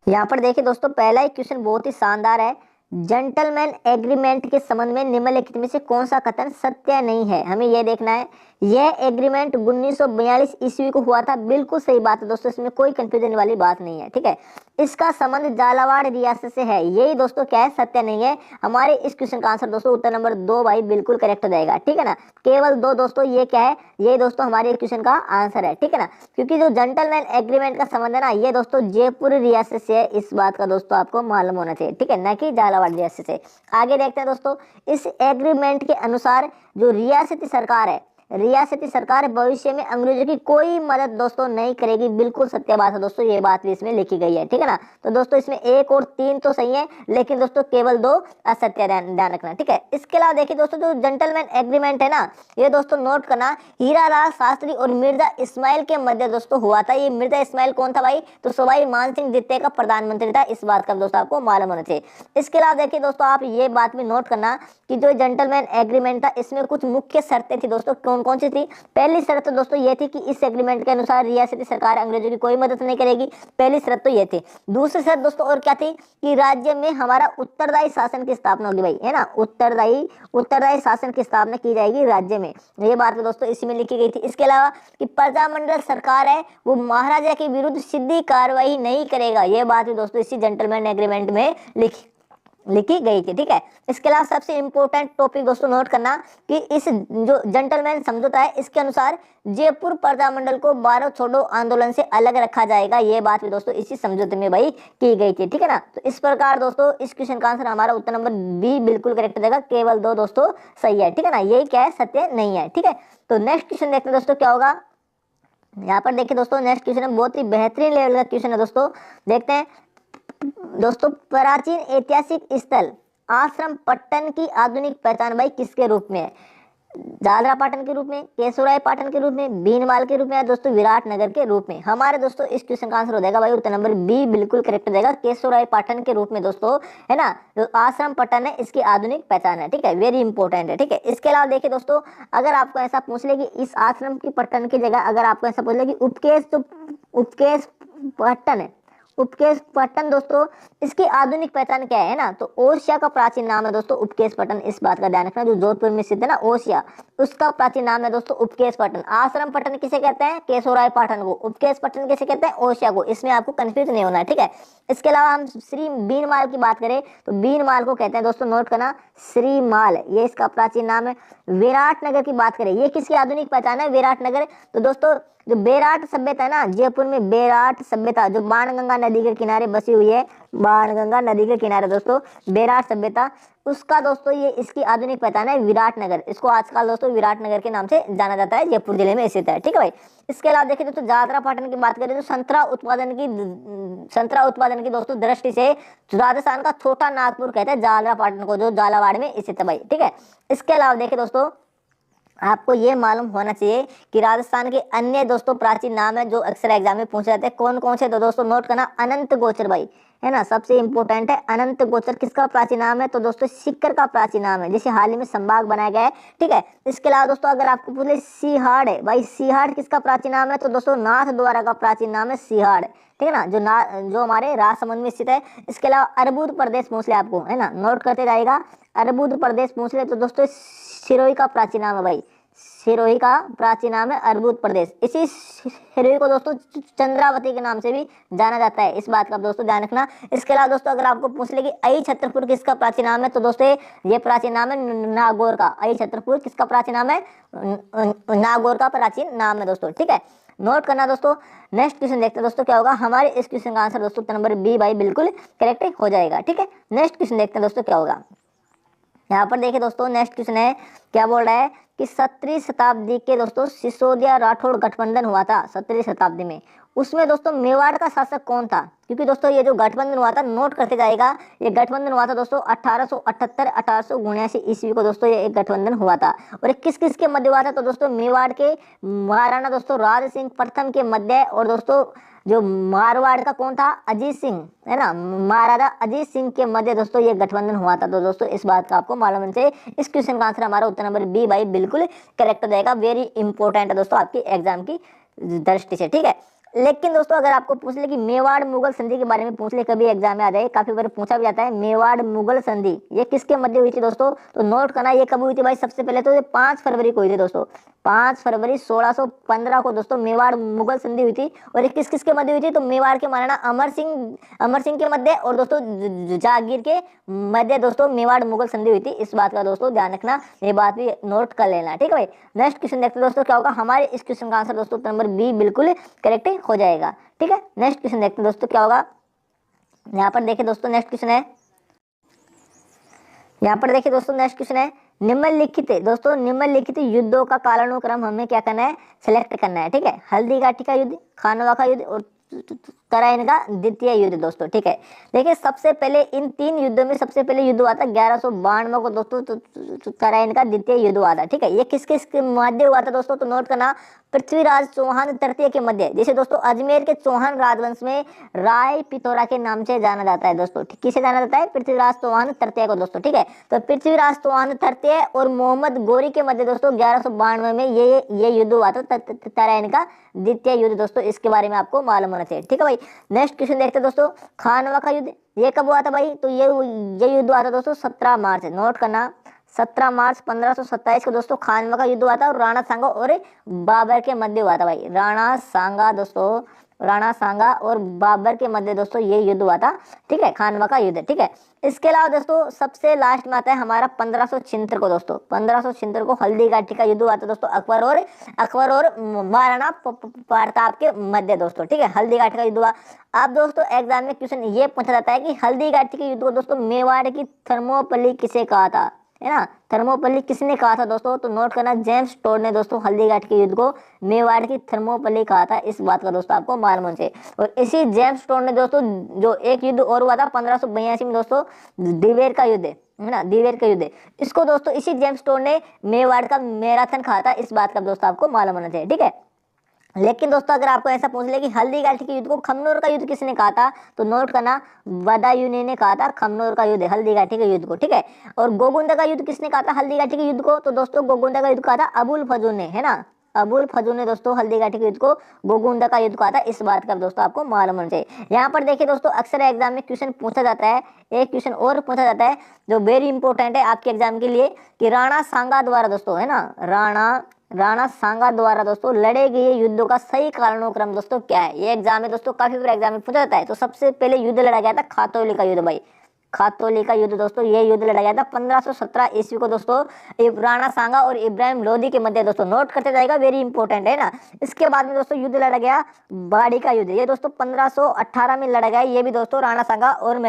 यहाँ पर देखिए दोस्तों, पहला ही क्वेश्चन बहुत ही शानदार है। जेंटलमैन एग्रीमेंट के संबंध में निम्नलिखित में से कौन सा कथन सत्य नहीं है, हमें यह देखना है। यह एग्रीमेंट 1942 ईस्वी को हुआ था, बिल्कुल सही बात है दोस्तों, इसमें कोई कंफ्यूजन वाली बात नहीं है। ठीक है, इसका संबंध झालावाड़ रियासत से है, यही दोस्तों क्या है, सत्य नहीं है। हमारे इस क्वेश्चन का आंसर दोस्तों उत्तर नंबर 2 भाई बिल्कुल करेक्ट हो जाएगा। ठीक है ना, केवल 2 दोस्तों, ये क्या है, ये दोस्तों हमारे क्वेश्चन का आंसर है। ठीक है ना, क्योंकि जो जेंटलमैन एग्रीमेंट का संबंध है ना, ये दोस्तों जयपुर रियासत से है, इस बात का दोस्तों आपको मालूम होना चाहिए। ठीक है, न कि झालावाड़ रियासत से। आगे देखते हैं दोस्तों, इस एग्रीमेंट के अनुसार जो रियासती सरकार है, रियासती सरकार भविष्य में अंग्रेजों की कोई मदद दोस्तों नहीं करेगी, बिल्कुल सत्य बात है दोस्तों, ये बात भी इसमें लिखी गई है। ठीक है ना, तो दोस्तों इसमें 1 और 3 तो सही है, लेकिन दोस्तों केवल 2 असत्य, ध्यान रखना। ठीक है, इसके अलावा देखिए दोस्तों, जो जेंटलमैन एग्रीमेंट है ना, ये दोस्तों नोट करना, हीरालाल शास्त्री और मिर्जा इस्माइल के मध्य दोस्तों हुआ था। ये मिर्जा इस्माइल कौन था भाई, तो सवाई मानसिंह द्वितीय का प्रधानमंत्री था, इस बात का दोस्तों आपको मालूम होना चाहिए। इसके अलावा देखिए दोस्तों, आप ये बात भी नोट करना कि जो जेंटलमैन एग्रीमेंट था, इसमें कुछ मुख्य शर्तें थी दोस्तों, कौन कौन सी थी। पहली शर्त तो दोस्तों ये थी कि इस एग्रीमेंट के अनुसार रियासती सरकार अंग्रेजों की कोई मदद नहीं करेगी, पहली शर्त तो ये थी। दूसरी शर्त दोस्तों और क्या थी, कि राज्य में हमारा उत्तरदायी शासन की स्थापना होगी भाई, है ना, उत्तरदायी शासन की स्थापना की जाएगी राज्य में, ये बात तो दोस्तों इसी में लिखी गई थी। इसके अलावा कि प्रजामंडल सरकार है वो महाराजा के विरुद्ध सीधी कार्रवाई नहीं करेगा, ये बात भी दोस्तों इसी जेंटलमैन एग्रीमेंट में लिखी गई थी। ठीक है, इसके अलावा सबसे इंपॉर्टेंट टॉपिक दोस्तों नोट करना कि इस जो जेंटलमैन समझौता है, इसके अनुसार जयपुर प्रजामंडल को भारत छोड़ो आंदोलन से अलग रखा जाएगा, ये बात भी दोस्तों इसी समझौते में भाई की गई थी। ठीक है ना, तो इस प्रकार दोस्तों इस क्वेश्चन का आंसर हमारा उत्तर नंबर बी बिल्कुल करेक्ट हो जाएगा, केवल 2 दोस्तों सही है। ठीक है ना, यही क्या है, सत्य नहीं है। ठीक है, तो नेक्स्ट क्वेश्चन देखते हैं दोस्तों क्या होगा। यहाँ पर देखिए दोस्तों, नेक्स्ट क्वेश्चन है बहुत ही बेहतरीन लेवल का क्वेश्चन है दोस्तों, देखते हैं दोस्तों। प्राचीन ऐतिहासिक स्थल आश्रम पट्टन की आधुनिक पहचान भाई किसके रूप में है, जालरा पाटन के रूप में, केशवराय पाटन के रूप में, भीनमाल के रूप में, या दोस्तों विराटनगर के रूप में। हमारे दोस्तों इस क्वेश्चन का आंसर हो जाएगा भाई उत्तर नंबर बी बिल्कुल करेक्ट हो जाएगा, केशवराय पाटन के रूप में दोस्तों, है ना, जो आश्रम पट्टन है इसकी आधुनिक पहचान है। ठीक है, वेरी इंपॉर्टेंट है। ठीक है, इसके अलावा देखिए दोस्तों, अगर आपको ऐसा पूछ ले कि इस आश्रम की पट्टन की जगह अगर आपको ऐसा पूछ ले कि उपकेश पट्टन है, उपकेश पट्टन दोस्तों, इसकी आधुनिक पहचान क्या है ना, तो ओसिया का प्राचीन नाम है दोस्तों उपकेश पट्टन, इस बात का ध्यान रखना, जो जोधपुर में स्थित है ना ओसिया, उसका प्राचीन नाम है दोस्तों उपकेश पट्टन। आश्रम पट्टन किसे कहते हैं, केशवराय पाटन को, उपकेश पट्टन किसे कहते हैं, ओसिया को, इसमें आपको कंफ्यूज नहीं होना है। ठीक है, इसके अलावा हम श्री बीनमाल की बात करें तो बीनमाल को कहते हैं दोस्तों, नोट करना, श्रीमाल, ये इसका प्राचीन नाम है। विराटनगर की बात करें, ये किसकी आधुनिक पहचान है, विराटनगर, तो दोस्तों जो बेराट सभ्यता है ना, जयपुर में बेराट सभ्यता जो बाणगंगा नदी के किनारे बसी हुई है, बाणगंगा नदी के किनारे दोस्तों बेराट सभ्यता, उसका दोस्तों ये इसकी आधुनिक पहचान है विराटनगर, इसको आजकल दोस्तों विराटनगर के नाम से जाना जाता है, जयपुर जिले में स्थित है। ठीक है भाई, इसके अलावा देखिए दोस्तों जालरा पाटन की बात करें तो संतरा उत्पादन की दोस्तों दृष्टि से राजस्थान का छोटा नागपुर कहते हैं जालरा पाटन को, जो झालावाड़ में स्थित है भाई। ठीक है, इसके अलावा देखिए दोस्तों, आपको ये मालूम होना चाहिए कि राजस्थान के अन्य दोस्तों प्राचीन नाम है जो अक्सर एग्जाम में पूछे जाते हैं, कौन कौन से, तो दोस्तों नोट करना, अनंत गोचर भाई, है ना, सबसे इंपॉर्टेंट है अनंत गोचर, किसका प्राचीन नाम है, तो दोस्तों सीकर का प्राचीन नाम है, जिसे हाल ही में संभाग बनाया गया है। ठीक है, इसके अलावा दोस्तों अगर आपको पूछे सिहाड़ है भाई, सिहाड़ किसका प्राचीन नाम है, तो दोस्तों नाथ द्वारा का प्राचीन नाम है सिहाड़। ठीक है ना, जो हमारे राजसमंद में स्थित है। इसके अलावा अरबुद प्रदेश पूछ ले आपको, है ना, नोट करते जाएगा, अरबुद प्रदेश पूछ ले तो दोस्तों सिरोही का प्राचीन नाम है भाई, सिरोही का प्राचीन नाम है अरबुद प्रदेश। इसी सिरोही को दोस्तों चंद्रावती के नाम से भी जाना जाता है, इस बात का दोस्तों ध्यान रखना। इसके अलावा दोस्तों अगर आपको पूछ ले कि आई छत्रपुर किसका प्राचीन नाम है, तो दोस्तों ये प्राचीन नाम है नागौर का, आई छत्रपुर किसका प्राचीन नाम है, नागौर का प्राचीन नाम है दोस्तों। ठीक है, नोट करना दोस्तों। नेक्स्ट क्वेश्चन देखते हैं दोस्तों क्या होगा, हमारे इस क्वेश्चन का आंसर दोस्तों नंबर बी भाई बिल्कुल करेक्ट हो जाएगा। ठीक है, नेक्स्ट क्वेश्चन देखते हैं दोस्तों क्या होगा। यहाँ पर देखिए दोस्तों, नेक्स्ट क्वेश्चन है, क्या बोल रहा है कि 17वीं शताब्दी के दोस्तों सिसोदिया राठौड़ गठबंधन हुआ था 17वीं शताब्दी में, उसमें दोस्तों मेवाड़ का शासक कौन था, क्योंकि दोस्तों ये जो गठबंधन हुआ था, नोट करते जाएगा, ये गठबंधन हुआ था दोस्तों 1878-1879 ईस्वी को दोस्तों ये एक गठबंधन हुआ था, और किस किस के मध्य हुआ था, तो दोस्तों मेवाड़ के महाराणा दोस्तों राज सिंह प्रथम के मध्य, और दोस्तों जो मारवाड़ का कौन था, अजीत सिंह, है ना, महाराजा अजीत सिंह के मध्य दोस्तों ये गठबंधन हुआ था। तो दोस्तों इस बात का आपको मालूम होना चाहिए, इस क्वेश्चन का आंसर हमारा उत्तर नंबर बी भाई बिल्कुल करेक्ट हो जाएगा, वेरी इंपॉर्टेंट है दोस्तों आपकी एग्जाम की दृष्टि से। ठीक है, लेकिन दोस्तों अगर आपको पूछ ले कि मेवाड़ मुगल संधि के बारे में पूछ ले, कभी एग्जाम में आ जाए, काफी बार पूछा भी जाता है, मेवाड़ मुगल संधि ये किसके मध्य हुई थी दोस्तों, तो नोट करना ये कब हुई थी भाई, सबसे पहले तो ये 5 फरवरी को हुई थी दोस्तों, 5 फरवरी 1615 को दोस्तों मेवाड़ मुगल संधि हुई थी। और ये किस किस के मध्य हुई थी, तो मेवाड़ के महाराणा अमर सिंह के मध्य और दोस्तों जहांगीर के मध्य दोस्तों मेवाड़ मुगल संधि हुई थी। इस बात का दोस्तों ध्यान रखना, ये बात भी नोट कर लेना, ठीक है भाई। नेक्स्ट क्वेश्चन देखते हैं दोस्तों क्या होगा, हमारे इस क्वेश्चन का आंसर दोस्तों नंबर बी बिल्कुल करेक्ट हो जाएगा, ठीक है। नेक्स्ट क्वेश्चन देखते हैं दोस्तों क्या होगा, यहाँ पर देखिए दोस्तों नेक्स्ट क्वेश्चन है, यहाँ पर देखिए दोस्तों नेक्स्ट क्वेश्चन है, निम्नलिखित दोस्तों निम्नलिखित युद्धों का कालानुक्रम हमें क्या करना है, सिलेक्ट करना है, ठीक है। हल्दी घाटी का युद्ध, खानवा का युद्ध और तराइन का द्वितीय युद्ध दोस्तों, ठीक है। देखिए सबसे पहले इन 3 युद्धों में सबसे पहले युद्ध हुआ था 1192 को दोस्तों, तराइन का द्वितीय युद्ध हुआ था, ठीक है। ये किस किस के मध्य हुआ था दोस्तों, तो नोट करना, पृथ्वीराज चौहान तृतीय के मध्य, जैसे दोस्तों अजमेर के चौहान राजवंश में राय पिथौरा के नाम से जाना जाता है दोस्तों, किसे जाना जाता है, पृथ्वीराज चौहान तृतीय को दोस्तों, ठीक है। तो पृथ्वीराज चौहान तृतीय और मोहम्मद गोरी के मध्य दोस्तों 1192 में ये युद्ध हुआ था, तराइन का द्वितीय युद्ध दोस्तों, इसके बारे में आपको मालूम होना चाहिए, ठीक है भाई। नेक्स्ट क्वेश्चन देखते हैं दोस्तों, खानवा का युद्ध ये कब हुआ था भाई, तो ये युद्ध हुआ था दोस्तों 17 मार्च, नोट करना 17 मार्च 1527 को दोस्तों खानवा का युद्ध हुआ था, और राणा सांगा और बाबर के मध्य हुआ था भाई, राणा सांगा दोस्तों, राणा सांगा और बाबर के मध्य दोस्तों ये युद्ध हुआ था, ठीक है, खानवा का युद्ध, ठीक है। इसके अलावा दोस्तों सबसे लास्ट में आता है हमारा 1576 को दोस्तों, 1576 को हल्दी घाटी का युद्ध हुआ था दोस्तों, अकबर और महाराणा प्रताप के मध्य दोस्तों, ठीक है, हल्दी घाटी का युद्ध हुआ। अब दोस्तों एग्जाम में क्वेश्चन ये पूछा जाता है कि हल्दी घाटी के युद्ध को दोस्तों मेवाड़ की थर्मोपल्ली किसे कहा था, है ना, थर्मोपल्ली किसने कहा था दोस्तों, तो नोट करना, जेम्स टोड ने दोस्तों हल्दी घाटी के युद्ध को मेवाड़ की थर्मोपल्ली कहा था, इस बात का दोस्तों आपको मालूम होना चाहिए। और इसी जेम्स टोड ने दोस्तों जो एक युद्ध और हुआ था 1582 में दोस्तों, दिवेर का युद्ध, है ना, दिवेर का युद्ध, इसको दोस्तों इसी जेम्स टोड ने मेवाड़ का मैराथन कहा था, इस बात का दोस्तों आपको मालूम होना चाहिए, ठीक है। लेकिन दोस्तों अगर आपको ऐसा पूछ ले कि हल्दी घाटी के युद्ध को खमनोर का युद्ध किसने कहा था, तो नोट करना, बदायूं ने कहा था खमनोर का युद्ध, हल्दी घाटी के युद्ध को, ठीक है। और गोगुंदा का युद्ध किसने कहा था हल्दी घाटी के युद्ध को, तो दोस्तों गोगुंदा का युद्ध कहा था अबुल फजूल ने, है ना, अबुल फजूल ने दोस्तों हल्दी घाटी के युद्ध को गोगुंदा का युद्ध कहा था, इस बात का दोस्तों आपको मालूम होना चाहिए। यहाँ पर देखिए दोस्तों अक्सर एग्जाम में क्वेश्चन पूछा जाता है, एक क्वेश्चन और पूछा जाता है जो वेरी इंपॉर्टेंट है आपके एग्जाम के लिए, कि राणा सांगा द्वारा दोस्तों, है ना, राणा सांगा द्वारा दोस्तों लड़े गए युद्धों का सही कालानुक्रम दोस्तों क्या है, ये एग्जाम में दोस्तों काफी बार एग्जाम में पूछा जाता है। तो सबसे पहले युद्ध लड़ा गया था खातौली का युद्ध भाई, खातौली का युद्ध दोस्तों, ये युद्ध लड़ा गया था 1517 ईस्वी को दोस्तों, राणा सांगा और इब्राहिम लोदी के मध्य दोस्तों, नोट करते जाएगा, वेरी इंपॉर्टेंट है ना। इसके बाद में दोस्तों युद्ध लड़ा गया बाड़ी का युद्ध, ये दोस्तों 1518 में लड़ा गया, ये भी दोस्तों राणा सांगा और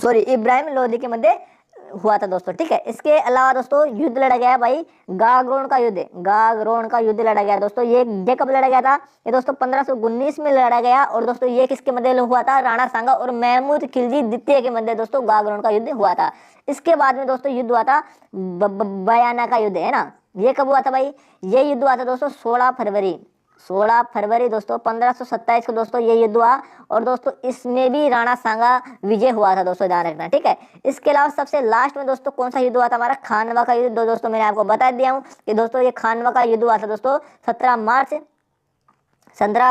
इब्राहिम लोदी के मध्य हुआ था दोस्तों, ठीक है। इसके अलावा दोस्तों युद्ध लड़ा गया भाई गागरोन का युद्ध, गागरोन का युद्ध लड़ा गया दोस्तों, ये कब लड़ा गया था, ये दोस्तों 1519 में लड़ा गया, और दोस्तों ये किसके मध्य हुआ था, राणा सांगा और महमूद खिलजी द्वितीय के मध्य दोस्तों गागरोन का युद्ध हुआ था। इसके बाद में दोस्तों युद्ध हुआ था बयाना का युद्ध, है ना, ये कब हुआ था भाई, ये युद्ध हुआ था दोस्तों 16 फरवरी दोस्तों 1527 को दोस्तों ये युद्ध हुआ, और दोस्तों इसमें भी राणा सांगा विजय हुआ था दोस्तों, ध्यान रखना, ठीक है। इसके अलावा सबसे लास्ट में दोस्तों कौन सा युद्ध हुआ था, हमारा खानवा का युद्ध, दोस्तों मैंने आपको बता दिया हूँ कि दोस्तों ये खानवा का युद्ध हुआ था दोस्तों 17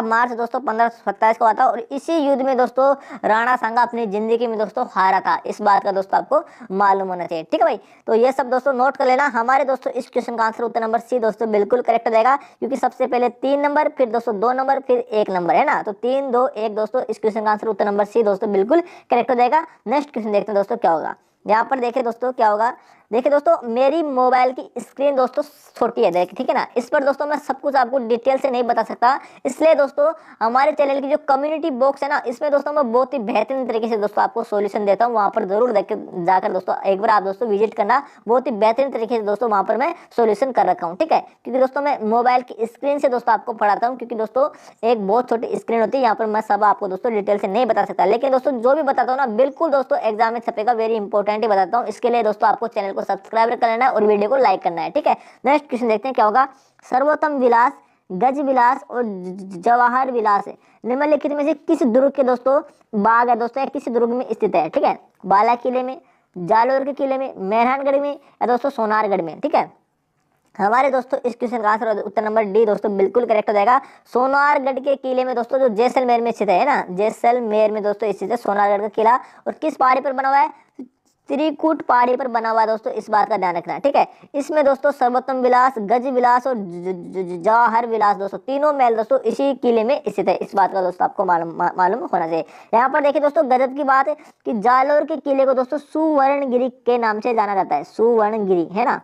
मार्च दोस्तों 1527 को हुआ था, और इसी युद्ध में दोस्तों राणा सांगा अपनी जिंदगी में दोस्तों हारा था, इस बात का दोस्तों आपको मालूम होना चाहिए, ठीक है भाई। तो ये सब दोस्तों नोट कर लेना, हमारे दोस्तों इस क्वेश्चन का आंसर उत्तर नंबर सी दोस्तों बिल्कुल करेक्ट हो जाएगा, क्योंकि सबसे पहले 3 नंबर, फिर दोस्तों 2 नंबर, फिर 1 नंबर, है ना, तो 3 2 1 दोस्तों, इस क्वेश्चन का आंसर उत्तर नंबर सी दोस्तों बिल्कुल करेक्ट हो जाएगा। नेक्स्ट क्वेश्चन देखते हैं दोस्तों क्या होगा, यहाँ पर देखिए दोस्तों क्या होगा, देखिए दोस्तों मेरी मोबाइल की स्क्रीन दोस्तों छोटी है, देखिए, ठीक है ना, इस पर दोस्तों मैं सब कुछ आपको डिटेल से नहीं बता सकता, इसलिए दोस्तों हमारे चैनल की जो कम्युनिटी बॉक्स है ना, इसमें दोस्तों मैं बहुत ही बेहतरीन तरीके से दोस्तों आपको सॉल्यूशन देता हूँ, वहाँ पर जरूर जाकर दोस्तों एक बार आप दोस्तों विजिट करना, बहुत ही बेहतरीन तरीके से दोस्तों वहाँ पर मैं सॉल्यूशन कर रखा हूँ, ठीक है। क्योंकि दोस्तों मैं मोबाइल की स्क्रीन से दोस्तों आपको पढ़ाता हूँ, क्योंकि दोस्तों एक बहुत छोटी स्क्रीन होती है, यहाँ पर मैं सब आपको दोस्तों डिटेल से नहीं बता सकता, लेकिन दोस्तों जो भी बताता हूँ ना बिल्कुल दोस्तों एग्जाम में छपेगा, वेरी इंपॉर्टेंट ही बताता हूँ। इसके लिए दोस्तों आपको चैनल को सब्सक्राइब कर लेना और वीडियो को लाइक करना है, ठीक है। नेक्स्ट क्वेश्चन देखते हैं क्या होगा, सर्वोत्तम विलास, गज विलास और जवाहर विलास निम्नलिखित में से किस दुर्ग के दोस्तों बाग है दोस्तों, या किस दुर्ग में स्थित है, ठीक है, बाला किले में, जालोर के किले में, मेहरानगढ़ में, या दोस्तों सोनारगढ़ में, ठीक है। हमारे दोस्तों इस क्वेश्चन का आंसर उत्तर नंबर डी दोस्तों बिल्कुल करेक्ट हो जाएगा। सोनारगढ़ के किले में दोस्तों जो जैसलमेर में स्थित है ना, जैसलमेर में दोस्तों स्थित है सोनारगढ़ का किला। और किस पहाड़ी पर बना हुआ है? त्रिकूट पहाड़ी पर बना हुआ है दोस्तों, इस बात का ध्यान रखना है, ठीक है। इसमें दोस्तों सर्वोत्तम विलास, गज विलास और जवाहर विलास दोस्तों तीनों महल दोस्तों इसी किले में स्थित है। इस बात का दोस्तों आपको मालूम होना चाहिए। यहाँ पर देखिए दोस्तों गजब की बात है कि जालोर के किले को दोस्तों सुवर्णगिरी के नाम से जाना जाता है, सुवर्णगिरी है ना,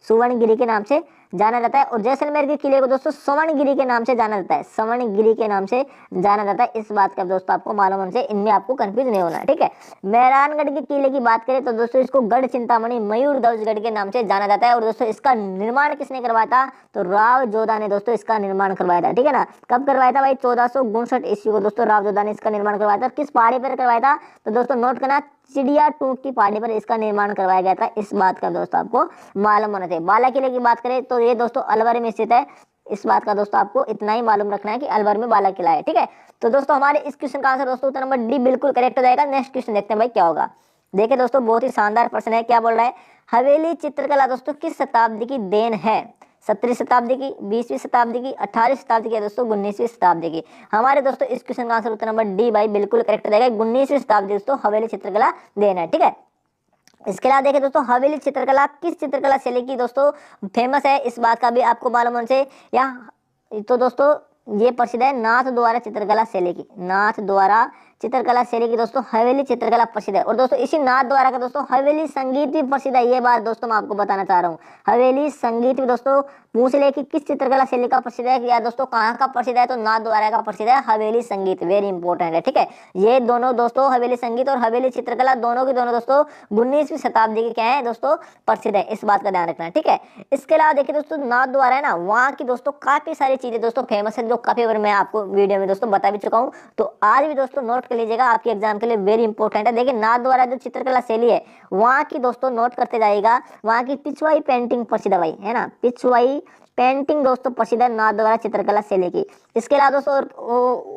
सुवर्णगिरी के नाम से जाना जाता है। और जैसलमेर के किले को दोस्तों स्वर्णगिरी के नाम से जाना जाता है, स्वर्णगिरी के नाम से जाना जाता है। इस बात का दोस्तों आपको मालूम होना चाहिए, इनमें आपको कंफ्यूज नहीं होना है, ठीक है। मेहरानगढ़ के किले की बात करें तो दोस्तों इसको गढ़ चिंतामणि मयूर ध्वजगढ़ के नाम से जाना जाता है। और दोस्तों इसका निर्माण किसने करवाया था? तो राव जोधा ने दोस्तों इसका निर्माण करवाया था, ठीक है ना। कब करवाया था भाई? 1459 ईस्वी को दोस्तों राव जोधा ने इसका निर्माण करवाया था। किस पहाड़ी पर करवाया था? तो दोस्तों नोट करना, चिड़िया टूक की पहाड़ी पर इसका निर्माण करवाया गया था। इस बात का दोस्तों आपको मालूम होना चाहिए। बाला किले की बात करें तो ये दोस्तों अलवर में स्थित है। इस बात का दोस्तों आपको इतना ही मालूम रखना है कि अलवर में बाला किला है, ठीक है। तो दोस्तों हमारे इस क्वेश्चन का आंसर दोस्तों उत्तर नंबर डी बिल्कुल करेक्ट हो जाएगा। नेक्स्ट क्वेश्चन देखते हैं भाई क्या होगा। देखिए दोस्तों बहुत ही शानदार प्रश्न है, क्या बोल रहा है? हवेली चित्रकला दोस्तों किस शताब्दी की देन है? 17वीं शताब्दी की, 20वीं शताब्दी की, 18वीं शताब्दी की दोस्तों, 19वीं शताब्दी की। हमारे दोस्तों इस क्वेश्चन का आंसर उत्तर नंबर डी भाई बिल्कुल करेक्ट हो जाएगा। 19वीं शताब्दी दोस्तों हवेली चित्रकला देन है, ठीक है। इसके अलावा देखिए दोस्तों हवेली चित्रकला किस चित्रकला शैली की दोस्तों फेमस है? इस बात का भी आपको मालूम होना चाहिए। या तो दोस्तों ये प्रसिद्ध है नाथ द्वारा चित्रकला शैली की, नाथ द्वारा चित्रकला शैली की दोस्तों हवेली चित्रकला प्रसिद्ध है। और दोस्तों इसी नाथ द्वारा का दोस्तों हवेली संगीत भी प्रसिद्ध है। ये बात दोस्तों मैं आपको बताना चाह रहा हूँ, हवेली संगीत भी दोस्तों पूछ ले कि किस चित्रकला शैली का प्रसिद्ध है या दोस्तों कहाँ का प्रसिद्ध है, तो नाथ द्वारा का प्रसिद्ध है हवेली संगीत, वेरी इंपॉर्टेंट है, ठीक है। ये दोनों दोस्तों हवेली संगीत और हवेली चित्रकला दोनों की दोनों दोस्तों 19वीं शताब्दी के क्या है दोस्तों प्रसिद्ध है। इस बात का ध्यान रखना है, ठीक है। इसके अलावा देखिए दोस्तों नाथ द्वारा है ना, वहाँ की दोस्तों काफी सारी चीजें दोस्तों फेमस है, जो काफी बार मैं आपको वीडियो में दोस्तों बता भी चुका हूँ। तो आज भी दोस्तों नोट कर लीजिएगा, आपके एग्जाम के लिए वेरी इंपॉर्टेंट है। देखिए नाथ द्वारा जो चित्रकला शैली है वहाँ की दोस्तों नोट करते जाएगा, वहाँ की पिछवाई पेंटिंग प्रसिद्ध है भाई, है ना, पिछवाई पेंटिंग दोस्तों प्रसिद्ध है नाथ द्वारा चित्रकला शैली की। इसके अलावा दोस्तों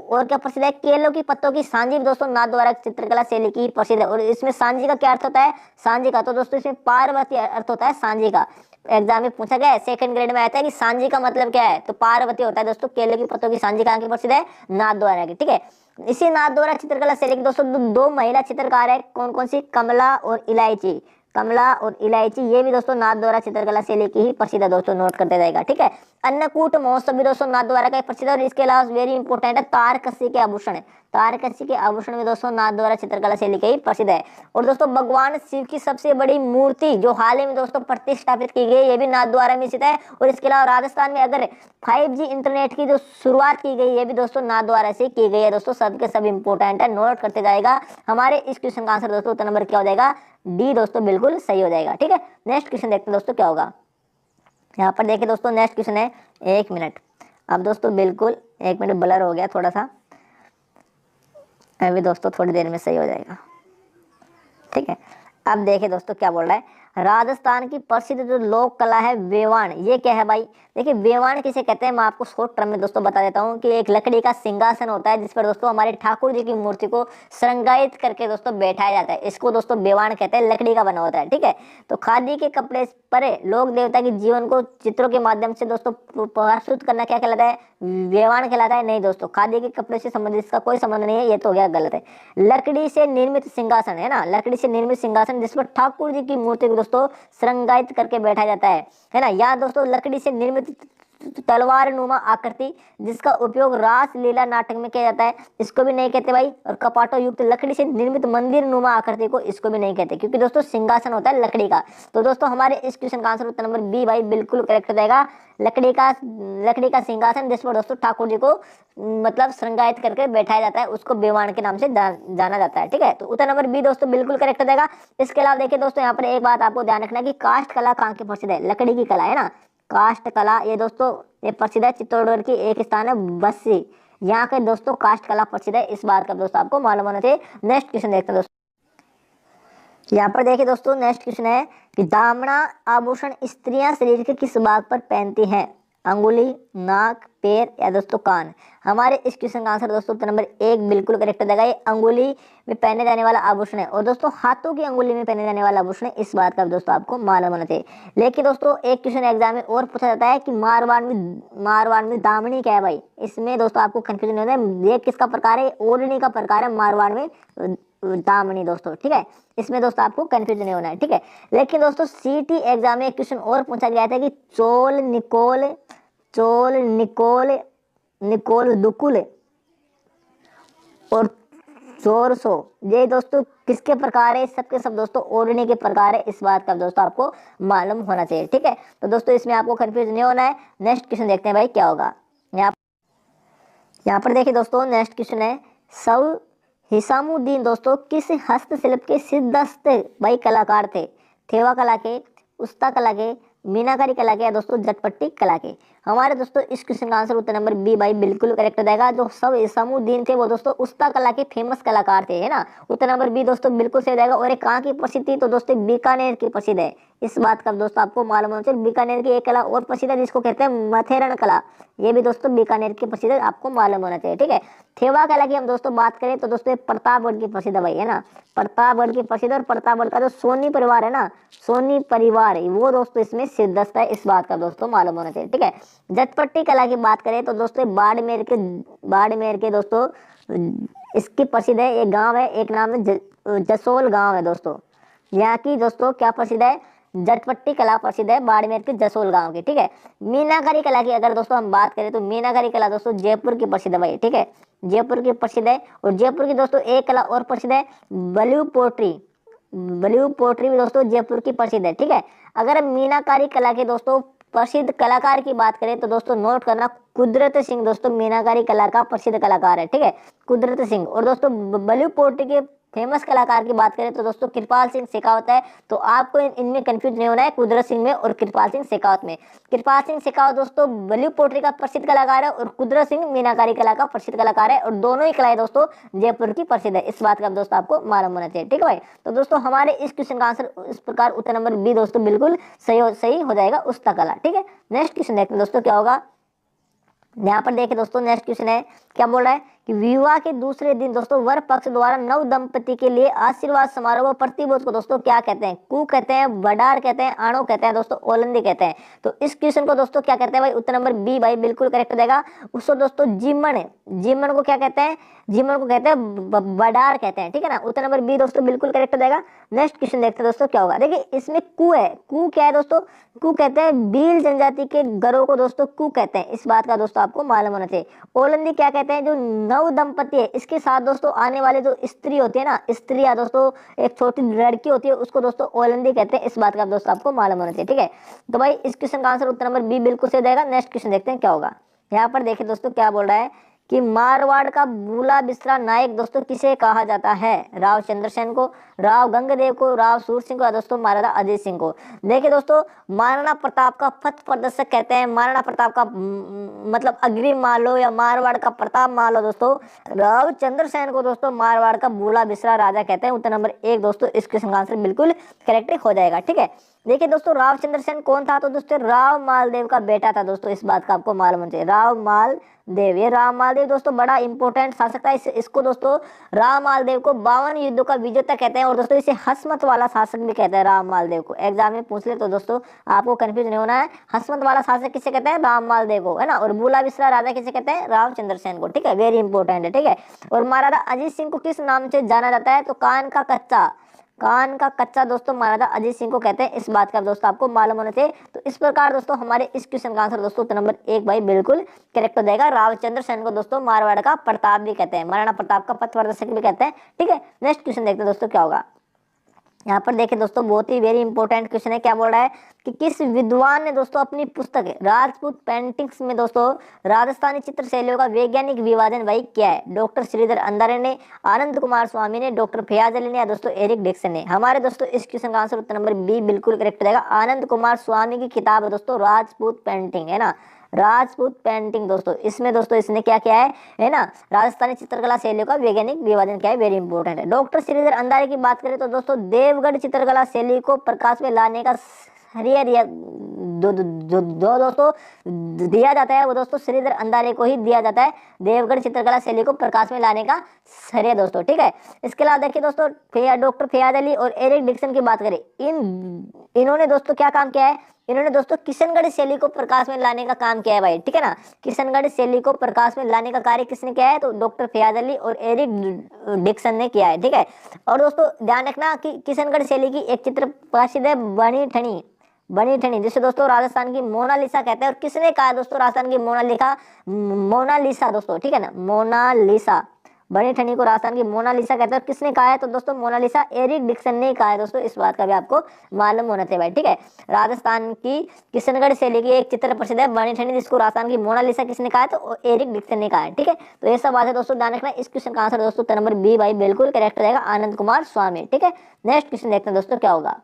और क्या प्रसिद्ध है? केलों की पत्तों की सांझी दोस्तों नाथ द्वारा चित्रकला शैली की प्रसिद्ध है। और इसमें सांझी का क्या अर्थ होता है? सांझी का तो दोस्तों इसमें पार्वती अर्थ होता है सांझी का। एग्जाम में पूछा गया है, सेकंड ग्रेड में आता है कि सांझी का मतलब क्या है, तो पार्वती होता है दोस्तों। केले की पत्तों की सांझी कहाँ की प्रसिद्ध है? नाथ द्वारा की, ठीक है। इसी नाथ द्वारा चित्रकला शैली की दोस्तों दो महिला चित्रकार है, कौन कौन सी? कमला और इलायची, कमला और इलायची, ये भी दोस्तों नाथ द्वारा चित्रकला शैली की ही प्रसिद्ध है दोस्तों, नोट करते जाएगा, ठीक है। अन्नकूट महोत्सव भी दोस्तों नाथ द्वारा का प्रसिद्ध है। और इसके अलावा वेरी इंपॉर्टेंट है तारकसी के आभूषण है, तारकसी के आभूषण में दोस्तों नाथ द्वारा चित्रकला शैली के ही प्रसिद्ध है। और दोस्तों भगवान शिव की सबसे बड़ी मूर्ति जो हाल ही में दोस्तों प्रतिष्ठापित की गई, ये भी नाथ द्वारा में स्थित है। और इसके अलावा राजस्थान में अगर 5G इंटरनेट की जो शुरुआत की गई, ये भी दोस्तों नाथ द्वारा से की गई है दोस्तों। सबके सब इंपॉर्टेंट है, नोट करते जाएगा। हमारे इस क्वेश्चन का आंसर दोस्तों उत्तर नंबर क्या हो जाएगा? डी दोस्तों बिल्कुल सही हो जाएगा, ठीक है। नेक्स्ट क्वेश्चन देखते हैं दोस्तों क्या होगा। यहाँ पर देखिए दोस्तों नेक्स्ट क्वेश्चन है, एक मिनट, अब दोस्तों बिल्कुल एक मिनट ब्लर हो गया थोड़ा सा, अभी दोस्तों थोड़ी देर में सही हो जाएगा, ठीक है। अब देखिए दोस्तों क्या बोल रहा है, राजस्थान की प्रसिद्ध जो लोक कला है वेवाण, ये क्या है भाई? देखिए वेवाण किसे कहते हैं, मैं आपको शॉर्ट टर्म में दोस्तों बता देता हूँ कि एक लकड़ी का सिंहासन होता है जिस पर दोस्तों हमारे ठाकुर जी की मूर्ति को श्रृंगारित करके दोस्तों बैठाया जाता है। इसको दोस्तों वेवाण कहते हैं, लकड़ी का बना होता है, ठीक है। तो खादी के कपड़े पर लोक देवता के जीवन को चित्रों के माध्यम से दोस्तों प्रस्तुत करना क्या कहलाता है? वेवाण कहलाता है। नहीं दोस्तों, खादी के कपड़े से संबंधित इसका कोई संबंध नहीं है, ये तो हो गया गलत है। लकड़ी से निर्मित सिंहासन है ना, लकड़ी से निर्मित सिंहासन जिस पर ठाकुर जी की मूर्ति को दोस्तों श्रृंगारित करके बैठा जाता है ना। या दोस्तों लकड़ी से निर्मित तलवार नुमा आकृति जिसका उपयोग रास लीला नाटक में किया जाता है, इसको भी नहीं कहते भाई। और कपाटों युक्त लकड़ी से निर्मित मंदिर नुमा आकृति को, इसको भी नहीं कहते, क्योंकि दोस्तों सिंहासन होता है लकड़ी का। तो दोस्तों हमारे इस क्वेश्चन का आंसर उत्तर नंबर बी भाई बिल्कुल करेक्ट हो जाएगा। लकड़ी का सिंहासन जिस पर दोस्तों ठाकुर जी को मतलब श्रृंगारित करके बैठाया जाता है, उसको वेवाण के नाम से जाना जाता है, ठीक है। तो उत्तर नंबर बी दोस्तों बिल्कुल करेक्ट हो जाएगा। इसके अलावा देखिए दोस्तों यहाँ पर एक बात आपको ध्यान रखना है कि काष्ठ कला कहाँ की प्रसिद्ध है? लकड़ी की कला है ना, काष्ठ कला, ये दोस्तों ये प्रसिद्ध है चित्तौड़गढ़ की एक स्थान है बस्सी, यहाँ के दोस्तों काष्ठ कला प्रसिद्ध है। इस बात का दोस्तों आपको मालूम होना चाहिए। नेक्स्ट क्वेश्चन देखते हैं दोस्तों, यहाँ पर देखिए दोस्तों नेक्स्ट क्वेश्चन है कि दामना आभूषण स्त्रियां शरीर के किस भाग पर पहनती हैं? अंगुली, नाक, पैर या दोस्तों कान। हमारे इस क्वेश्चन का आंसर दोस्तों उत्तर नंबर 1 बिल्कुल करेक्ट हो जाएगा। ये अंगुली में पहने जाने वाला आभूषण है और दोस्तों हाथों की अंगुली में पहने जाने वाला आभूषण है, इस बात का दोस्तों आपको मालूम होना चाहिए। लेकिन दोस्तों एक क्वेश्चन एग्जाम में और पूछा जाता है कि मारवाड़ में दामनी क्या है भाई। इसमें दोस्तों आपको कंफ्यूजन नहीं होना है, ये किसका प्रकार है, ओढ़नी का प्रकार है मारवाड़ में दामनी दोस्तों, ठीक है। इसमें दोस्तों आपको कंफ्यूजन नहीं होना है, ठीक है। लेकिन दोस्तों सीटी एग्जाम में एक क्वेश्चन और पूछा गया था कि चोल निकोल दुकुल और चोरसो, ये दोस्तों किसके प्रकार है, सबके सब दोस्तों ओढ़ने के प्रकार है, इस बात का दोस्तों आपको मालूम होना चाहिए, ठीक है। तो दोस्तों इसमें आपको कंफ्यूज नहीं होना है। नेक्स्ट क्वेश्चन देखते हैं भाई क्या होगा। यहाँ पर देखिए दोस्तों नेक्स्ट क्वेश्चन है, सब हिसामुद्दीन दोस्तों किस हस्तशिल्प के सिद्धस्त भाई कलाकार थे। थेवा कला के, उस्ता कला के, मीनाकारी कला के या दोस्तों झटपट्टी कला के। हमारे दोस्तों इस क्वेश्चन का आंसर उत्तर नंबर बी भाई बिल्कुल करेक्ट हो जाएगा। जो सब हिसामुद्दीन थे वो दोस्तों उस्ता कला के फेमस कलाकार थे, है ना। उत्तर नंबर बी दोस्तों बिल्कुल सही हो जाएगा। और एक कहाँ की प्रसिद्ध थी, तो दोस्तों बीकानेर की प्रसिद्ध है, इस बात का दोस्तों आपको मालूम होना चाहिए। बीकानेर की एक कला और प्रसिद्ध है जिसको कहते हैं मथेरण कला, ये भी दोस्तों बीकानेर की प्रसिद्ध है, आपको मालूम होना चाहिए, ठीक है। थेवा कला की हम दोस्तों बात करें तो दोस्तों प्रतापगढ़ की प्रसिद्ध है भाई, है ना। प्रतापगढ़ की प्रसिद्ध, और प्रतापगढ़ का जो सोनी परिवार है ना, सोनी परिवार है वो दोस्तों इसमें सिद्धस्त है, इस बात का दोस्तों मालूम होना चाहिए, ठीक है। झटपट्टी कला की बात करें तो दोस्तों बाड़मेर के दोस्तों इसकी प्रसिद्ध है, एक गांव है, एक नाम है जसोल गांव है दोस्तों। यहाँ की दोस्तों क्या प्रसिद्ध है, झटपट्टी कला प्रसिद्ध है बाड़मेर के जसोल गांव की, ठीक है। मीनाकारी कला की अगर दोस्तों हम बात करें तो मीनाकारी कला दोस्तों जयपुर की प्रसिद्ध है भाई, ठीक है, जयपुर की प्रसिद्ध है। और जयपुर की दोस्तों एक कला और प्रसिद्ध है ब्लू पोट्री भी दोस्तों जयपुर की प्रसिद्ध है, ठीक है। अगर मीनाकारी कला के दोस्तों प्रसिद्ध कलाकार की बात करें तो दोस्तों नोट करना, कुदरत सिंह दोस्तों मीनाकारी कला का प्रसिद्ध कलाकार है, ठीक है, कुदरत सिंह। और दोस्तों ब्लू पोट्री के फेमस कलाकार की बात करें तो दोस्तों कृपाल सिंह शेखावत है। तो आपको इनमें कंफ्यूज नहीं होना है, कुदरत सिंह में और कृपाल सिंह शेखावत में। कृपाल सिंह शेखावत दोस्तों ब्लू पोट्री का प्रसिद्ध कलाकार है और कुदरत सिंह मीनाकारी कला का प्रसिद्ध कलाकार है, और दोनों ही कलाएं दोस्तों जयपुर की प्रसिद्ध है, इस बात का दोस्तों आपको मालूम होना चाहिए, ठीक है भाई। तो दोस्तों हमारे इस क्वेश्चन का आंसर इस प्रकार उत्तर नंबर बी दोस्तों बिल्कुल सही हो जाएगा, उस्ता कला, ठीक है। नेक्स्ट क्वेश्चन देखते हैं दोस्तों क्या होगा। यहाँ पर देखिए दोस्तों नेक्स्ट क्वेश्चन है, क्या बोल रहा है कि विवाह के दूसरे दिन दोस्तों वर पक्ष द्वारा नव दंपति के लिए आशीर्वाद समारोह प्रतिभोज को दोस्तों क्या कहते हैं, कू कहते हैं, बडार कहते हैं, आणो कहते हैं दोस्तों, ओलंदी कहते हैं। तो इस क्वेश्चन को दोस्तों क्या कहते हैं भाई, उत्तर नंबर बी भाई बिल्कुल करेक्ट हो जाएगा। उसको दोस्तों जीमन को क्या कहते हैं, जीमन को कहते हैं बडार कहते हैं, ठीक है ना। उत्तर नंबर बी दोस्तों बिल्कुल करेक्ट हो जाएगा। नेक्स्ट क्वेश्चन देखते हैं दोस्तों क्या होगा। देखिए इसमें कू है, कू क्या है दोस्तों, कू कहते हैं भील जनजाति के घरों को दोस्तों कू कहते हैं, इस बात का दोस्तों आपको मालूम होना चाहिए। ओलंदी क्या कहते हैं, जो नव दंपति है इसके साथ दोस्तों आने वाले जो स्त्री होती है ना, स्त्रियां दोस्तों एक छोटी लड़की होती है उसको दोस्तों ओलंदी कहते हैं, इस बात का दोस्तों आपको मालूम होना चाहिए, ठीक है। तो भाई इस क्वेश्चन का आंसर उत्तर नंबर बी बिल्कुल सही जाएगा। नेक्स्ट क्वेश्चन देखते हैं क्या होगा। यहाँ पर देखिए दोस्तों क्या बोल रहा है कि मारवाड़ का बूला बिस्तरा नायक दोस्तों किसे कहा जाता है, राव चंद्रसेन को, राव गंगदेव को, राव सूर सिंह को या दोस्तों महाराजा अजीत सिंह को। देखिए दोस्तों महाराणा प्रताप का पथ प्रदर्शक कहते हैं, महाराणा प्रताप का मतलब अग्रिम मान लो या मारवाड़ का प्रताप मान लो दोस्तों, राव चंद्रसेन को दोस्तों मारवाड़ का बूला बिस्तरा राजा कहते हैं। उत्तर नंबर 1 दोस्तों इसके आंसर बिल्कुल करेक्ट हो जाएगा, ठीक है। देखिए दोस्तों राव चंद्रसेन कौन था, तो दोस्तों राव मालदेव का बेटा था दोस्तों, इस बात का आपको मालूम होना चाहिए। राव मालदेव, ये राव मालदेव दोस्तों बड़ा इंपॉर्टेंट शासक था। इसको दोस्तों राव मालदेव को 52 युद्धों का विजेता कहते हैं, और दोस्तों इसे हसमत वाला शासक भी कहते हैं राव मालदेव को। एग्जाम में पूछ ले तो दोस्तों आपको कंफ्यूज नहीं होना है, हसमत वाला शासक किसे कहते हैं, राव मालदेव को, है ना। और बूला बिस्तरा राजा किसे कहते हैं, राव चंद्रसेन को, ठीक है, वेरी इंपॉर्टेंट है, ठीक है। और महाराजा अजीत सिंह को किस नाम से जाना जाता है, तो कान का कच्चा दोस्तों महाराजा अजीत सिंह को कहते हैं, इस बात का दोस्तों आपको मालूम होना चाहिए। तो इस प्रकार दोस्तों हमारे इस क्वेश्चन का आंसर दोस्तों नंबर 1 भाई बिल्कुल करेक्ट हो जाएगा। राव चंद्रसेन को दोस्तों मारवाड़ का प्रताप भी कहते हैं, महाराणा प्रताप का पथ प्रदर्शक भी कहते हैं, ठीक है। नेक्स्ट क्वेश्चन देखते हैं दोस्तों क्या होगा। यहाँ पर देखिए दोस्तों बहुत ही वेरी इंपॉर्टेंट क्वेश्चन है, क्या बोल रहा है कि किस विद्वान ने दोस्तों अपनी पुस्तक राजपूत पेंटिंग्स में दोस्तों राजस्थानी चित्र शैलियों का वैज्ञानिक विभाजन भाई किया है। डॉक्टर श्रीधर अंधारे ने, आनंद कुमार स्वामी ने, डॉक्टर फयाज अली ने या दोस्तों एरिक डिक्सन ने। हमारे दोस्तों इस क्वेश्चन का आंसर उत्तर नंबर बी बिल्कुल करेक्ट रहेगा। आनंद कुमार स्वामी की किताब है दोस्तों राजपूत पेंटिंग, है ना, राजपूत पेंटिंग दोस्तों। इसमें दोस्तों इसने क्या किया है ना, राजस्थानी चित्रकला शैलियों का वैज्ञानिक विभाजन किया है, वेरी इंपॉर्टेंट है। डॉक्टर श्रीधर अंधारे की बात करें तो दोस्तों देवगढ़ चित्रकला शैली को प्रकाश में लाने का जो दोस्तों दिया जाता है वो दोस्तों श्रीधर अंधारे को ही दिया जाता है देवगढ़ चित्रकला शैली को प्रकाश में लाने का श्रेय दोस्तों। ठीक है, इसके अलावा देखिए दोस्तों डॉक्टर फैयाद अली और एरिक डिक्सन की बात करें, इन्होंने दोस्तों क्या काम किया है, इन्होंने दोस्तों किशनगढ़ शैली को प्रकाश में लाने का काम किया है भाई। ठीक है ना, किशनगढ़ शैली को प्रकाश में लाने का कार्य किसने किया है, तो डॉक्टर फैयाद अली और एरिक डिक्सन ने किया है। ठीक है, और दोस्तों ध्यान रखना कि किशनगढ़ शैली की एक चित्र प्रसिद्ध है बनी ठनी, जिसे दोस्तों राजस्थान की मोनालिसा कहते हैं। और किसने कहा दोस्तों राजस्थान की मोनालिसा दोस्तों, ठीक है ना, मोनालिसा, बनी ठनी को राजस्थान की मोनालिसा कहते हैं। और किसने कहा है, तो दोस्तों मोनालिसा एरिक डिक्सन ने कहा है दोस्तों, इस बात का भी आपको मालूम होना चाहिए भाई। ठीक है, राजस्थान की किशनगढ़ शैली की एक चित्र प्रसिद्ध है बनी ठनी, जिसको राजस्थान की मोनालिसा किसने कहा है, तो एरिक डिक्सन ने कहा है। ठीक है, तो ये सब बात है दोस्तों, ध्यान रखना। इस क्वेश्चन का आंसर दोस्तों नंबर बी भाई बिल्कुल करेक्ट रहेगा, आनंद कुमार स्वामी। ठीक है, नेक्स्ट क्वेश्चन देखते हैं दोस्तों क्या होगा।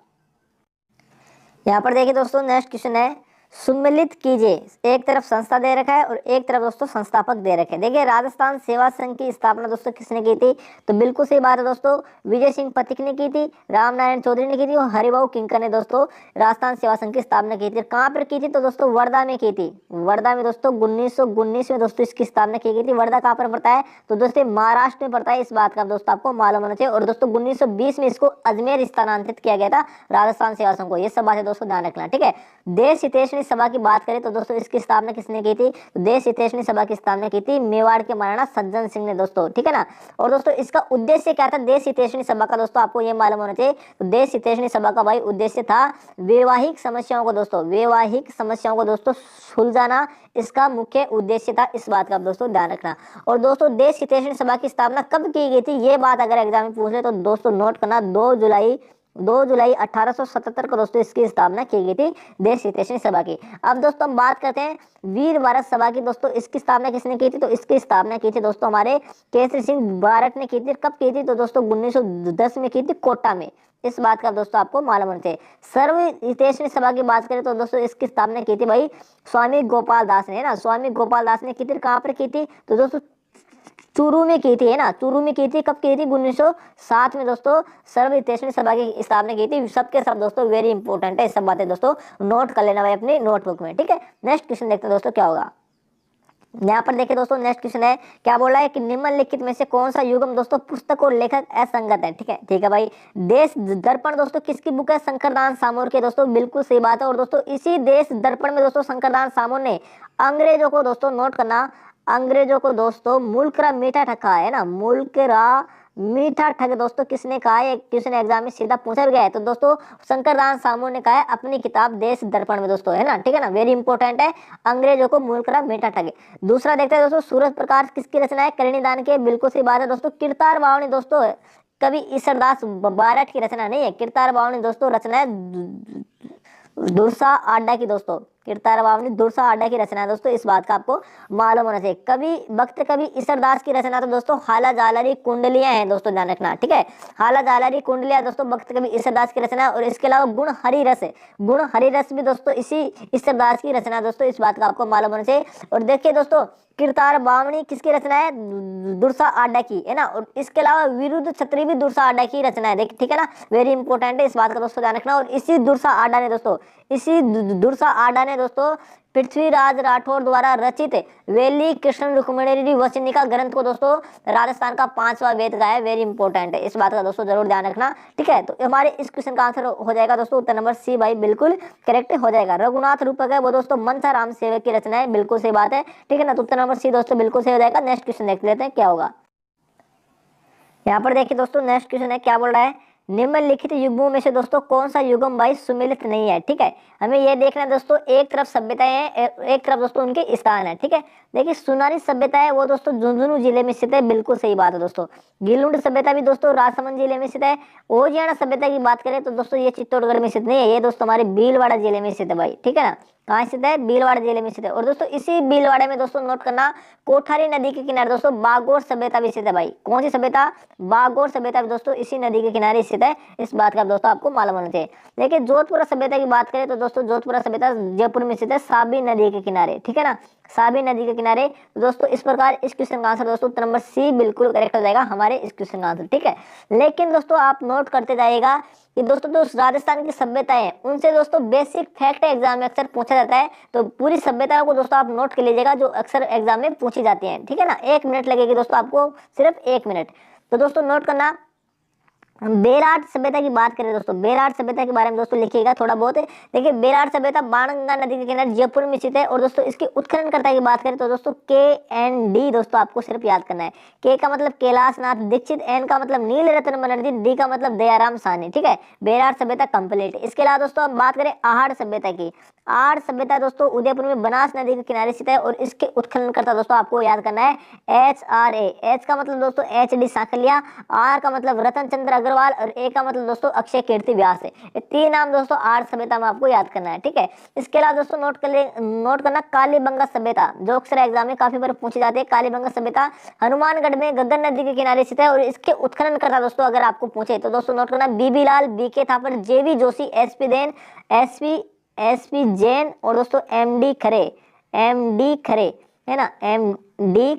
यहाँ पर देखिए दोस्तों नेक्स्ट क्वेश्चन है, सुम्मिलित कीजिए। एक तरफ संस्था दे रखा है और एक तरफ दोस्तों संस्थापक दे रखे हैं। देखिए राजस्थान सेवा संघ की स्थापना दोस्तों किसने की थी, तो बिल्कुल सही बात है दोस्तों, विजय सिंह पथिक ने की थी, रामनारायण चौधरी ने की थी और हरिभाऊ किंकर ने दोस्तों राजस्थान सेवा संघ की स्थापना की थी। कहाँ पर की थी, तो दोस्तों वर्धा में की थी। वर्धा में दोस्तों 1919 में दोस्तों इसकी स्थापना की गई थी। वर्धा कहाँ पर पड़ता है, तो दोस्तों महाराष्ट्र में पड़ता है। इस बात का दोस्तों आपको मालूम होना चाहिए। और दोस्तों 1920 में इसको अजमेर स्थानांतरित किया गया था राजस्थान सेवा संघ को। ये सब बातें दोस्तों ध्यान रखना। ठीक है, देश हितैषणी सभा की बात करें तो दोस्तों इसकी स्थापना किसने की थी, तो देश हितैषणी सभा की स्थापना की थी मेवाड़ के महाराणा सज्जन सिंह ने दोस्तों। ठीक है ना, और दोस्तों इसका उद्देश्य क्या था देश हितैषणी सभा का, दोस्तों आपको ये मालूम होना चाहिए। तो देश हितैषणी सभा का भाई उद्देश्य था वैवाहिक समस्याओं को दोस्तों सुलझाना, इसका मुख्य उद्देश्य था। इस बात का दोस्तों ध्यान रखना। और दोस्तों देश हितैषणी सभा की स्थापना कब की गई थी, ये बात अगर एग्जाम में पूछ ले तो दोस्तों नोट करना, 2 जुलाई 1877 को दोस्तों इसकी स्थापना की गई थी देश हितैषणी सभा की। अब दोस्तों हम बात करते हैं वीर भारत सभा की। दोस्तों इसकी स्थापना किसने की थी, तो इसकी स्थापना की थी दोस्तों हमारे केसरी सिंह भारत ने की थी। कब की थी, तो दोस्तों 1910 में की थी कोटा में। इस बात का दोस्तों आपको मालूम होना चाहिए। सर्व हितैषणी सभा की बात करें तो दोस्तों इसकी स्थापना की थी भाई स्वामी गोपाल दास ने, है ना, स्वामी गोपाल दास ने की थी। कहाँ पर की थी, तो दोस्तों चूरू में की थी, है ना, चूरू में की थी। कब की थी, 1907 में दोस्तों सर्व हितैषणी सभा की स्थापना की थी। सबके सब दोस्तों वेरी इंपॉर्टेंट है, सब बातें दोस्तों नोट कर लेना भाई अपनी नोटबुक में। ठीक है, नेक्स्ट क्वेश्चन देखते हैं दोस्तों क्या होगा। यहाँ पर देखिए दोस्तों नेक्स्ट क्वेश्चन है, क्या बोला है कि निम्नलिखित में से कौन सा युग्म दोस्तों पुस्तक और लेखक असंगत है। ठीक है भाई, देश दर्पण दोस्तों किसकी बुक है, शंकरदास सामोर के दोस्तों, बिल्कुल सही बात है। और दोस्तों इसी देश दर्पण में दोस्तों शंकरदास सामोर ने अंग्रेजों को दोस्तों नोट करना, अंग्रेजों को दोस्तों मुल्क रा मीठा ठग कहा है ना, मुल्क रा मीठा ठग दोस्तों किसने कहा है, क्वेश्चन एग्जाम में सीधा पूछा गया है। तो दोस्तों शंकरदास सामू ने कहा है अपनी किताब देश दर्पण में दोस्तों, है ना। ठीक है ना, वेरी इंपॉर्टेंट है, अंग्रेजों को मुल्क रा मीठा ठग। दूसरा देखते हैं दोस्तों सूरज प्रकाश किसकी रचना है, करणीदान के, बिल्कुल सही बात है दोस्तों। किरतार बावनी दोस्तों कवि ईश्वरदास बारठ की रचना नहीं है, किरतार बावनी दोस्तों रचना है दुर्सा आड्डा की दोस्तों, किरतार बावनी दुर्सा आड्डा की रचना है दोस्तों। इस बात का आपको मालूम होना चाहिए। कवि ईश्वरदास की रचना तो दोस्तों हाला जालरी कुंडलियां हैं दोस्तों, ध्यान रखना। ठीक है, हाला जालरी कुंडलियां दोस्तों भक्त कवि ईश्वरदास की रचना। और इसके अलावा गुण हरि रस भी दोस्तों इसी ईश्वरदास की रचना दोस्तों, इस बात का आपको मालूम होना चाहिए। और देखिए दोस्तों किरतार बावनी किसकी रचना है, दुर्सा आड्डा की, है ना। और इसके अलावा विरुद्ध छत्री भी दुर्सा आड्डा की रचना है, ठीक है ना, वेरी इंपॉर्टेंट है, इस बात का दोस्तों ध्यान रखना। और इसी दुर्सा आड्डा ने दोस्तों पृथ्वीराज राठौर द्वारा रचित वेली कृष्ण रुक्मिणी वचनिका ग्रंथ को दोस्तों राजस्थान का 5वां वेद गाया, वेरी इंपॉर्टेंट है, इस बात का दोस्तों जरूर ध्यान रखना। ठीक है, तो हमारे इस क्वेश्चन का आंसर हो जाएगा दोस्तों उत्तर नंबर सी भाई, बिल्कुल करेक्ट हो जाएगा। रघुनाथ रूपक है वो दोस्तों मनसा राम सेवक की रचना है, बिल्कुल सही बात है। ठीक है ना, तो उत्तर नंबर सी दोस्तों बिल्कुल सही हो जाएगा। नेक्स्ट क्वेश्चन देख लेते हैं क्या होगा। यहाँ पर देखिए दोस्तों नेक्स्ट क्वेश्चन है, क्या बोल रहा है, निम्नलिखित युग्मों में से दोस्तों कौन सा युग्म भाई सुमेलित नहीं है। ठीक है, हमें ये देखना है दोस्तों, एक तरफ सभ्यताएं हैं, एक तरफ दोस्तों उनके स्थान है। ठीक है, देखिए सुनारी सभ्यता है वो दोस्तों झुंझुनू जिले में स्थित है, बिल्कुल सही बात है दोस्तों। गिलुंड सभ्यता भी दोस्तों राजसमंद जिले में स्थित है। ओजियाना सभ्यता की बात करें तो दोस्तों ये चित्तौड़गढ़ में स्थित नहीं है, ये दोस्तों हमारे भीलवाड़ा जिले में स्थित है भाई। ठीक है ना, कहाँ स्थित है, भीलवाड़ा जिले में स्थित है। और दोस्तों इसी भीलवाड़े में दोस्तों नोट करना कोठारी नदी के किनारे दोस्तों बागोर सभ्यता भी स्थित है भाई। कौन सी सभ्यता, बागोर सभ्यता भी दोस्तों इसी नदी के किनारे स्थित है, इस बात का दोस्तों आपको मालूम होना चाहिए। देखिए जोधपुर सभ्यता की बात करें तो दोस्तों जोधपुर सभ्यता जयपुर में स्थित है, साबी नदी के किनारे। ठीक है ना, साबी नदी के किनारे। तो दोस्तों इस प्रकार इस क्वेश्चन का आंसर दोस्तों उत्तर नंबर सी बिल्कुल करेक्ट हो जाएगा हमारे इस क्वेश्चन का आंसर, ठीक है। लेकिन दोस्तों आप नोट करते जाइएगा कि दोस्तों जो राजस्थान की सभ्यता है उनसे दोस्तों बेसिक फैक्ट एग्जाम में अक्सर पूछा जाता है, तो पूरी सभ्यता को दोस्तों आप नोट कर लीजिएगा जो अक्सर एग्जाम में पूछी जाती है, ठीक है ना। 1 मिनट लगेगी दोस्तों आपको, सिर्फ 1 मिनट। तो दोस्तों नोट करना, हम बेराट सभ्यता की बात करें दोस्तों, बेराट सभ्यता के बारे में दोस्तों लिखिएगा थोड़ा बहुत। देखिए बेराट सभ्यता बाणगंगा नदी के किनारे जयपुर में स्थित है। और दोस्तों इसके उत्खननकर्ता की बात करें तो दोस्तों KND दोस्तों आपको सिर्फ याद करना है। के का मतलब कैलाश नाथ दीक्षित, एन का मतलब नील रत्न बनर्जी, डी का मतलब दयाराम साहनी, ठीक है। बेराट सभ्यता कंप्लीट। इसके अलावा दोस्तों हम बात करें आहड़ सभ्यता की। आहड़ सभ्यता दोस्तों उदयपुर में बनास नदी के किनारे स्थित है और इसके उत्खननकर्ता दोस्तों आपको याद करना है HRA। एच का मतलब दोस्तों HD सांकलिया, आर का मतलब रतन चंद्र अग्रवाल और ए का मतलब दोस्तों अक्षय कीर्ति व्यास है। ये 3 नाम दोस्तों आहड़ सभ्यता में आपको याद करना है, ठीक है। इसके अलावा दोस्तों नोट करना कालीबंगा सभ्यता, जो अक्सर एग्जाम में काफी बार पूछी जाती है। कालीबंगा सभ्यता हनुमानगढ़ में गगन नदी के किनारे स्थित है और इसके उत्खननकर्ता दोस्तों अगर आपको पूछे तो दोस्तों नोट करना BB Lal, BK Thapar, JV Joshi, SP देन, SP जैन और दोस्तों MD खरे है ना, MD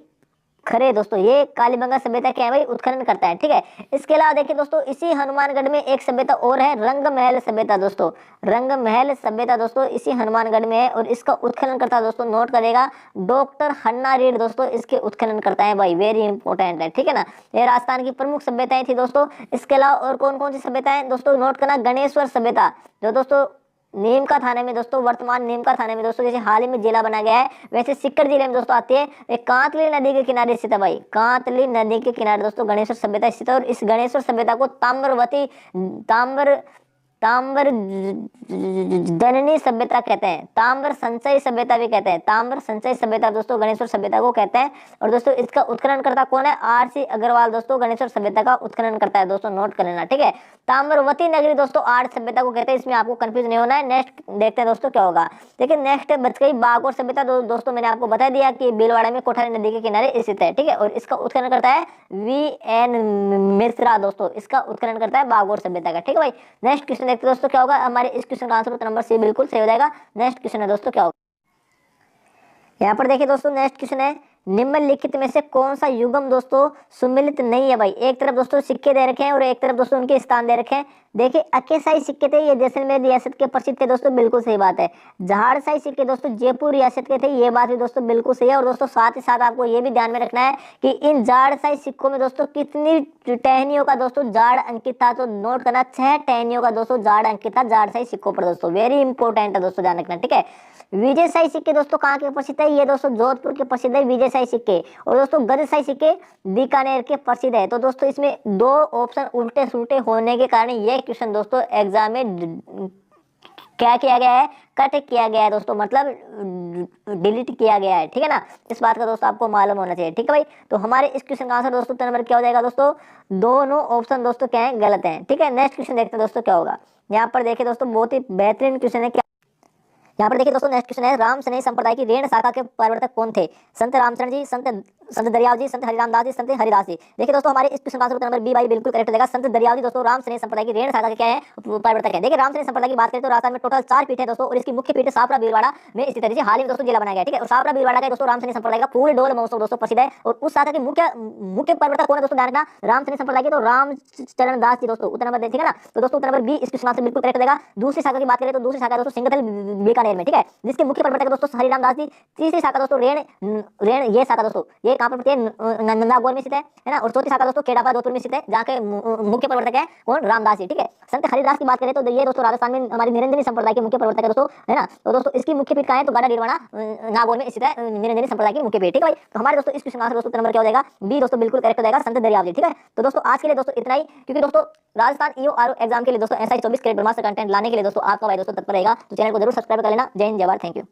खरे दोस्तों, ये कालीबंगा सभ्यता क्या है भाई, उत्खनन करता है, ठीक है। इसके अलावा देखिए दोस्तों इसी हनुमानगढ़ में एक सभ्यता और है, रंगमहल सभ्यता दोस्तों। रंगमहल सभ्यता दोस्तों इसी हनुमानगढ़ में है और इसका उत्खनन करता दोस्तों नोट करेगा डॉक्टर हन्ना रेड दोस्तों, इसके उत्खनन करता है भाई, वेरी इंपॉर्टेंट है, ठीक है ना। ये राजस्थान की प्रमुख सभ्यताएं थी दोस्तों। इसके अलावा और कौन कौन सी सभ्यताएं दोस्तों नोट करना, गणेश्वर सभ्यता जो दोस्तों नीमका थाने में दोस्तों, वर्तमान नीमका थाने में दोस्तों जैसे हाल ही में जिला बना गया है वैसे सिक्कर जिले में दोस्तों आती है। एक कांतली नदी के किनारे स्थित है भाई, कांतली नदी के किनारे दोस्तों गणेश्वर सभ्यता स्थित है और इस गणेश्वर सभ्यता को ताम्र जननी सभ्यता कहते हैं, ताम्र संचय सभ्यता भी कहते हैं, ताम्र संचय सभ्यता दोस्तों गणेश्वर सभ्यता को कहते हैं। और दोस्तों इसका उत्खनन करता कौन है, RC अग्रवाल दोस्तों गणेश्वर सभ्यता का उत्खनन करता है दोस्तों, नोट कर लेना, ठीक है। ताम्रवती नगरी दोस्तों आहड़ सभ्यता को कहते हैं, इसमें आपको कंफ्यूज नहीं होना है। नेक्स्ट देखते हैं दोस्तों क्या होगा। देखिए नेक्स्ट बच गई बागौर सभ्यता। दोस्तों मैंने आपको बता दिया कि भीलवाड़ा में कोठारी नदी के किनारे स्थित है, ठीक है। और इसका उत्खनन करता है VN मिश्रा दोस्तों, इसका उत्खनन करता है बागौर सभ्यता का, ठीक है भाई। नेक्स्ट क्वेश्चन देखते हैं दोस्तों क्या होगा। हमारे इस क्वेश्चन का आंसर उत्तर नंबर सी बिल्कुल सही हो जाएगा। नेक्स्ट क्वेश्चन है दोस्तों क्या होगा, यहाँ पर देखिए दोस्तों नेक्स्ट क्वेश्चन है, निम्नलिखित में से कौन सा युग्म दोस्तों सुमिलित नहीं है भाई। एक तरफ दोस्तों सिक्के दे रखे हैं और एक तरफ दोस्तों उनके स्थान दे रखे हैं। देखिए अकेसाई सिक्के थे, ये जैसलमेर रियासत के प्रसिद्ध थे दोस्तों, बिल्कुल सही बात है। झाड़साई सिक्के दोस्तों जयपुर रियासत के थे, ये बात भी दोस्तों बिल्कुल सही है। और दोस्तों साथ ही साथ आपको ये भी ध्यान में रखना है कि इन झाड़साई सिक्कों में दोस्तों कितनी टहनियों का दोस्तों झाड़ अंकित था, तो नोट करना 6 टहनियों का दोस्तों झाड़ अंकित था झाड़साई सिक्कों पर दोस्तों, वेरी इंपॉर्टेंट है दोस्तों, ध्यान रखना, ठीक है। विजयशाही सिक्के दोस्तों कहाँ के प्रसिद्ध है, ये दोस्तों जोधपुर के प्रसिद्ध है विजयशाही सिक्के। और दोस्तों गजशाही सिक्के बीकानेर के प्रसिद्ध है। तो दोस्तों इसमें 2 ऑप्शन उल्टे सुल्टे होने के कारण ये क्वेश्चन दोस्तों एग्जाम में क्या किया गया है, कट किया गया है दोस्तों, मतलब डिलीट किया गया है, ठीक है ना। इस बात का दोस्तों आपको मालूम होना चाहिए, ठीक है भाई। तो हमारे इस क्वेश्चन का आंसर दोस्तों नंबर क्या हो जाएगा दोस्तों, दोनों ऑप्शन दोस्तों क्या है, गलत है, ठीक है। नेक्स्ट क्वेश्चन देखते हैं दोस्तों क्या होगा। यहाँ पर देखिए दोस्तों बहुत ही बेहतरीन क्वेश्चन है। यहाँ पर देखिए दोस्तों नेक्स्ट क्वेश्चन है, राम सनेही संप्रदाय की रेण शाखा के प्रवर्तक कौन थे। संत रामचरण जी, संत दरियाव जी, संत हरिराम दास जी, संत हरिदास जी। देखिए दोस्तों हमारे इस क्वेश्चन का आंसर नंबर बी भाई बिल्कुल करेक्ट हो जाएगा। संत दरियाव जी दोस्तों राम सनेही संप्रदाय की रेण शाखा के क्या है, प्रवर्तक है। देखिए राम सनेही संप्रदाय की बात करें तो राजस्थान में टोटल 4 पीठ है दोस्तों और इसकी मुख्य पीठ सापरा भीलवाड़ा में स्थित है। हाल ही में दोस्तों जिला बनाया गया, ठीक है। और सापरा भीलवाड़ा का दोस्तों राम सनेही संप्रदाय का फूल डोल महोत्सव दोस्तों प्रसिद्ध है। और उस शाखा के मुख्य प्रवर्तक कौन है दोस्तों, ध्यान रखना, राम सनेही संप्रदाय के तो रामचरण दास जी दोस्तों, उत्तर नंबर, ठीक है ना। तो दोस्तों उत्तर नंबर बी इस क्वेश्चन का आंसर बिल्कुल करेक्ट हो जाएगा। दूसरी शाखा की बात करें तो दूसरी शाखा दोस्तों सिंगथल बीकानेर में, ठीक है, जिसके मुख्य प्रवर्तक दोस्तों हरिराम दास जी। तीसरी शाखा दोस्तों रेण ये शाखा दोस्तों ये कहां पर पड़ती है, नागौर में स्थित है ना। और चौथी शाखा दोस्तों खेड़ापा जोधपुर में स्थित है, जहां के मुख्य प्रवर्तक है कौन, रामदास जी, ठीक है। संत हरिदास की बात करें तो ये दोस्तों राजस्थान में हमारी निरंजनी संप्रदाय के मुख्य प्रवर्तक है दोस्तों, है ना। तो दोस्तों इसकी मुख्य पीठ कहां है, तो गाड़ा डीरवाड़ा नागौर में स्थित है निरंजनी संप्रदाय की मुख्य पीठ, ठीक है भाई। तो हमारे दोस्तों इस क्वेश्चन का आंसर दोस्तों नंबर क्या हो जाएगा, बी दोस्तों बिल्कुल करेक्ट हो जाएगा, संत दरियाव जी, ठीक है। तो दोस्तों आज के लिए दोस्तों इतना ही, क्योंकि दोस्तों राजस्थान ईओ आरओ एग्जाम के लिए दोस्तों SI 24 कैरेट ब्रह्मास्त्र कंटेंट लाने के लिए दोस्तों आपका भाई दोस्तों तत्पर रहेगा। तो चैनल को जरूर सब्सक्राइब कर लेना। जय हिंद, जय भारत, थैंक यू।